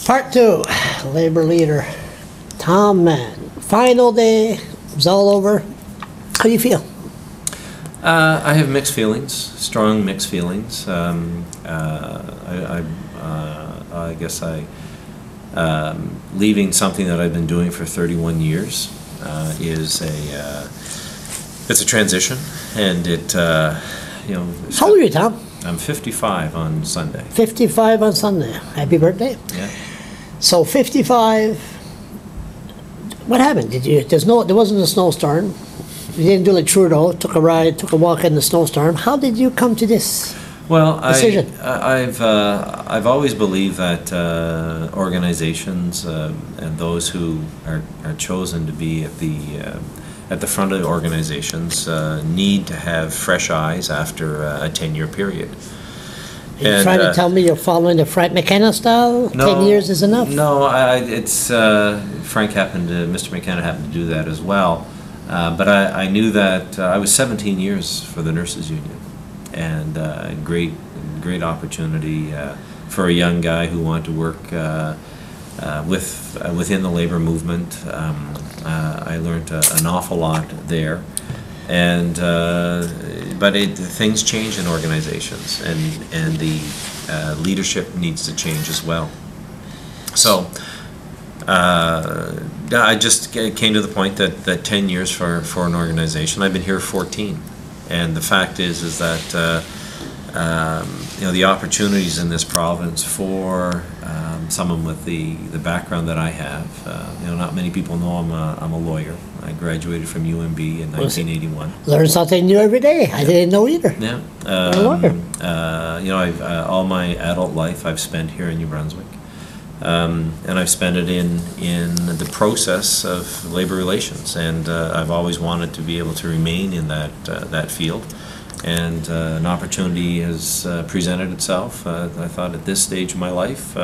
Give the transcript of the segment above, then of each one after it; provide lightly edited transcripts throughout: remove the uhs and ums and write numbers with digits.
Part 2, Labor Leader, Tom Mann. Final day, it's all over. How do you feel? I have mixed feelings, strong mixed feelings. I guess leaving something that I've been doing for 31 years it's a transition, and it How old are you, Tom? I'm 55 on Sunday. 55 on Sunday. Happy birthday. Yeah. So 55. What happened? There wasn't a snowstorm. You didn't do like Trudeau, took a walk in the snowstorm. How did you come to this decision? I've always believed that organizations and those who are chosen to be at the front of the organizations need to have fresh eyes after a 10-year period. Are you trying to tell me you're following the Frank McKenna style? No, 10 years is enough? No, Mr. McKenna happened to do that as well. But I knew that I was 17 years for the Nurses Union, and great opportunity for a young guy who wanted to work within the labor movement. I learned an awful lot there, and but things change in organizations, and the leadership needs to change as well. So I just came to the point that 10 years for an organization. I've been here 14, and the fact is that the opportunities in this province for someone with the background that I have. Not many people know I'm a lawyer. I graduated from UMB in 1981. Learn something new every day. I didn't know either. Yeah. I'm a lawyer. I've all my adult life I've spent here in New Brunswick, and I've spent it in the process of labor relations, and I've always wanted to be able to remain in that field. And an opportunity has presented itself. I thought at this stage of my life,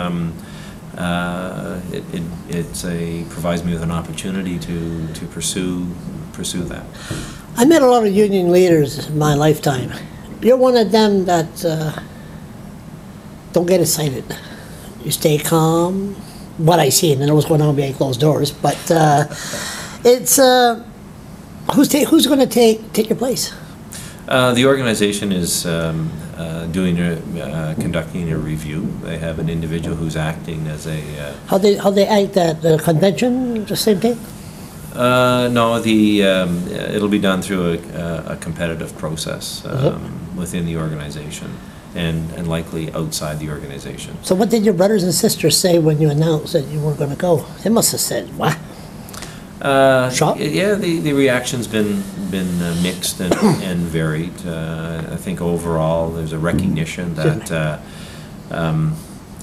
it provides me with an opportunity to pursue that. I met a lot of union leaders in my lifetime. You're one of them that don't get excited. You stay calm. What I see, and I know what's going on behind closed doors, but it's who's going to take your place? The organization is conducting a review. They have an individual who's acting as a... How they act at the convention, the same thing? No, it'll be done through a competitive process within the organization, and likely outside the organization. So what did your brothers and sisters say when you announced that you were going to go? They must have said, what? Shock? Yeah, the reaction's been mixed and varied. I think overall there's a recognition that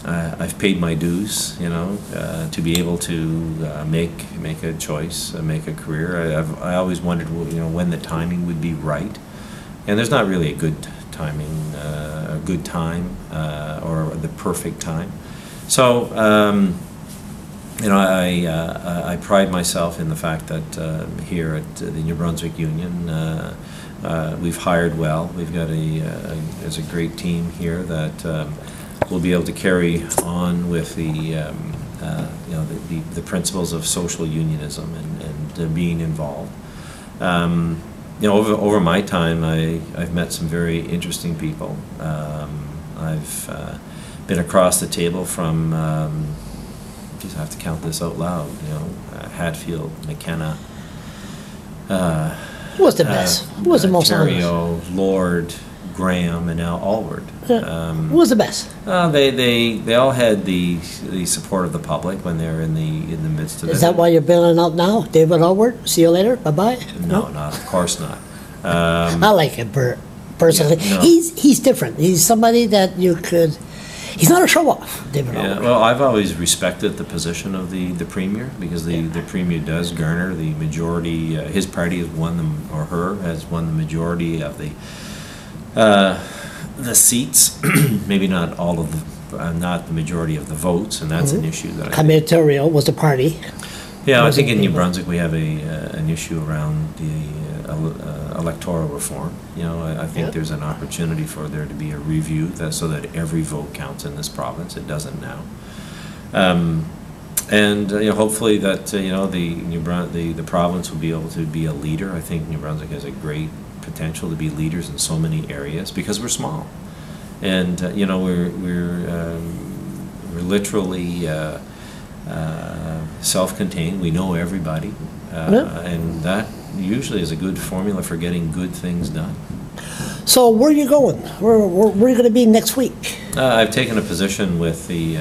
I've paid my dues, to be able to make a choice, make a career. I always wondered, when the timing would be right, and there's not really a good timing, a good time, or the perfect time. So. I pride myself in the fact that here at the New Brunswick Union, we've hired well. We've got there's a great team here that will be able to carry on with the principles of social unionism and being involved. Over my time, I've met some very interesting people. I've been across the table from. I have to count this out loud. Hatfield, McKenna. Who was the best? Who was the most Ontario, Lord, Graham, and now Alward. Who was the best? They all had the support of the public when they're in the midst of it. Is that why you're bailing out now, David Alward? See you later. Bye bye. No, of course not. I like him personally. Yeah, no. He's different. He's somebody that you could. He's not a show-off, David Alward. Well, I've always respected the position of the Premier, because the Premier does garner the majority. His party has won has won the majority of the seats. Maybe not all of not the majority of the votes, and that's an issue that Ontario was the party. Yeah, I think in New Brunswick we have an issue around the electoral reform. I think there's an opportunity for there to be a review so that every vote counts in this province. It doesn't now. And hopefully that the province will be able to be a leader. I think New Brunswick has a great potential to be leaders in so many areas because we're small, and we're literally self-contained. We know everybody, and that usually is a good formula for getting good things done. So where are you going? Where are you going to be next week? I've taken a position with the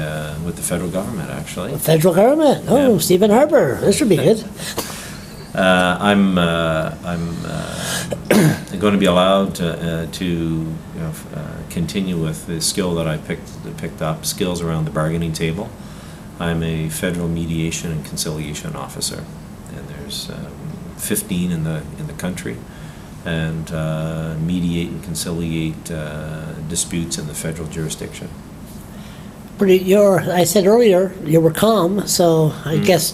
federal government, actually. The federal government? Oh, yeah. Stephen Harper. This should be good. I'm going to be allowed to continue with the skill that I picked up, skills around the bargaining table. I'm a federal mediation and conciliation officer, and there's 15 in the country, and mediate and conciliate disputes in the federal jurisdiction. I said earlier you were calm, so I guess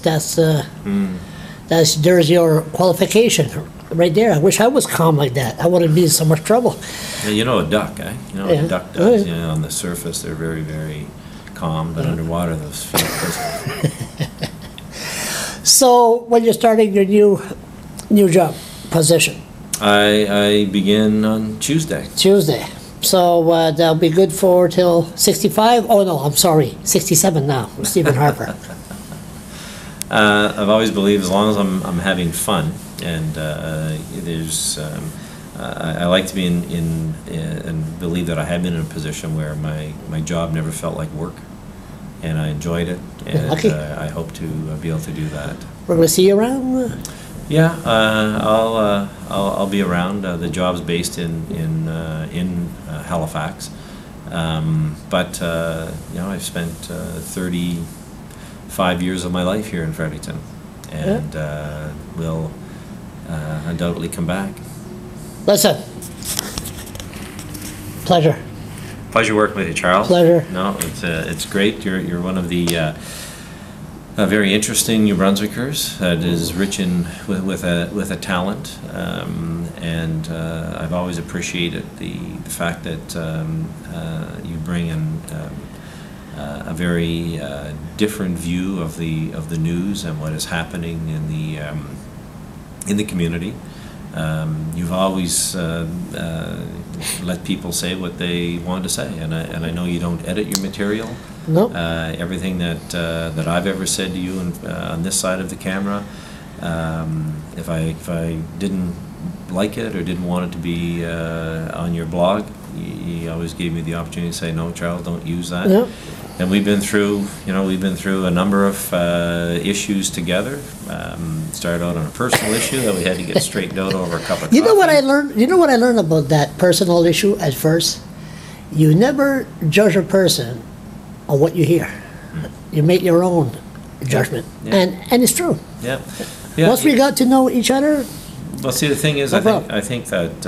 there's your qualification right there. I wish I was calm like that. I wouldn't be in so much trouble. Yeah, a duck, eh? What a duck does. On the surface they're very, very calm, but underwater those feet. So when you're starting your new job position? I begin on Tuesday. So that'll be good for till 65? Oh no, I'm sorry, 67 now, Stephen Harper. I've always believed as long as I'm having fun, and I like to be in and believe that I have been in a position where my job never felt like work, and I enjoyed it, and I hope to be able to do that. We're going to see you around? Yeah, I'll be around. The job's based in Halifax, but I've spent 35 years of my life here in Fredericton, and will undoubtedly come back. Listen, pleasure working with you, Charles. Pleasure. No, it's great. You're one of the very interesting New Brunswickers that is rich with a talent, and I've always appreciated the fact that you bring in a very different view of the news and what is happening in the community. You've always let people say what they want to say, and I know you don't edit your material. Nope. Everything that I've ever said to you on this side of the camera, if I didn't like it or didn't want it to be on your blog, you always gave me the opportunity to say, no, Charles, don't use that. Yep. And we've been through a number of issues together. Started out on a personal issue that we had to get straightened out over a cup of coffee. You know what I learned about that personal issue at first? You never judge a person on what you hear. You make your own judgment, and it's true. Yeah. Once we got to know each other. Well, see, the thing is, I think that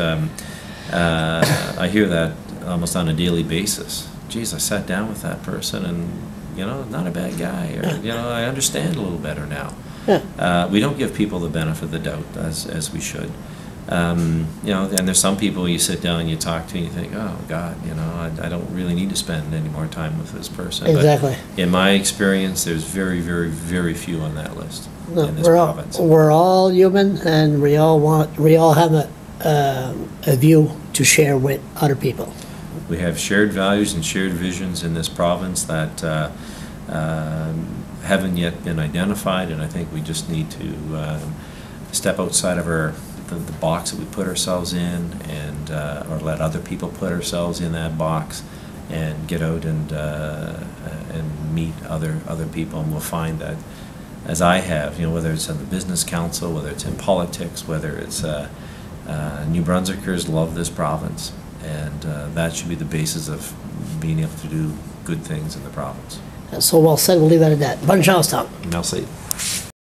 I hear that almost on a daily basis. Geez, I sat down with that person, and not a bad guy, or I understand a little better now. Yeah. We don't give people the benefit of the doubt as we should. And there's some people you sit down and you talk to and you think, oh God, I don't really need to spend any more time with this person. Exactly. But in my experience, there's very, very, very few on that list in this province. We're all human, and we all have a view to share with other people. We have shared values and shared visions in this province that haven't yet been identified, and I think we just need to step outside of the box that we put ourselves in, and or let other people put ourselves in that box, and get out and meet other people, and we'll find that, as I have, whether it's in the business council, whether it's in politics, whether it's New Brunswickers love this province, and that should be the basis of being able to do good things in the province. So well said. We'll leave it at that. Bonne chance, Tom. Merci.